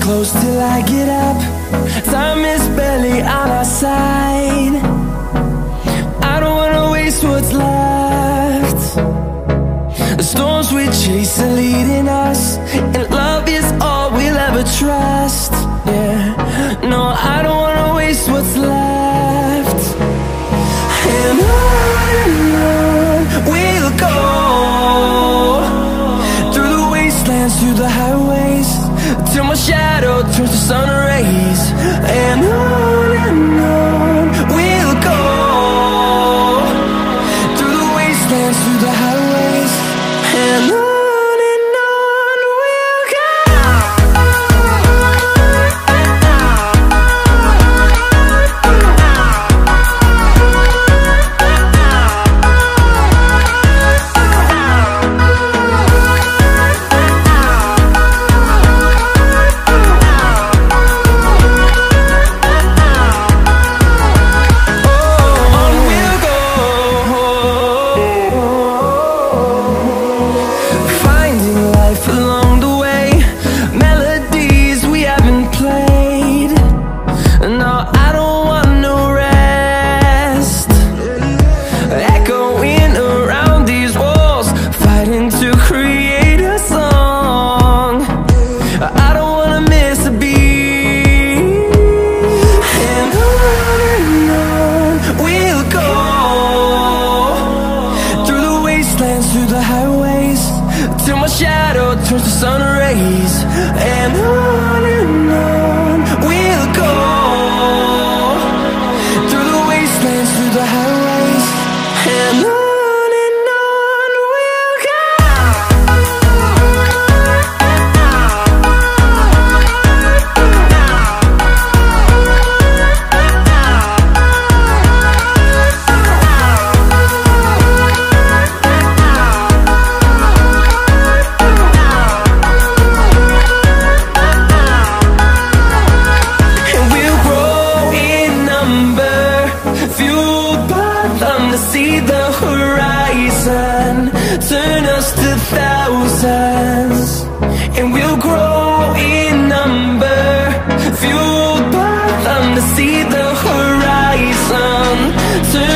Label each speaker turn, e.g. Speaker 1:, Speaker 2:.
Speaker 1: close till I get up. Time is barely on our side. I don't wanna waste what's left. The storms we chase are leading us, and love is all we'll ever trust. Yeah, no, I don't wanna waste what's left. And on we'll go, through the wastelands, through the highways, till my shadow turns to sun rays. And on we'll go, through the wastelands, through the highways, and on we'll go. Through the highways, till my shadow turns to sun rays. And on we'll go, through the wastelands, through the highways, and on we'll go. See the horizon, turn us to thousands, and we'll grow in number, fueled by them to see the horizon, turn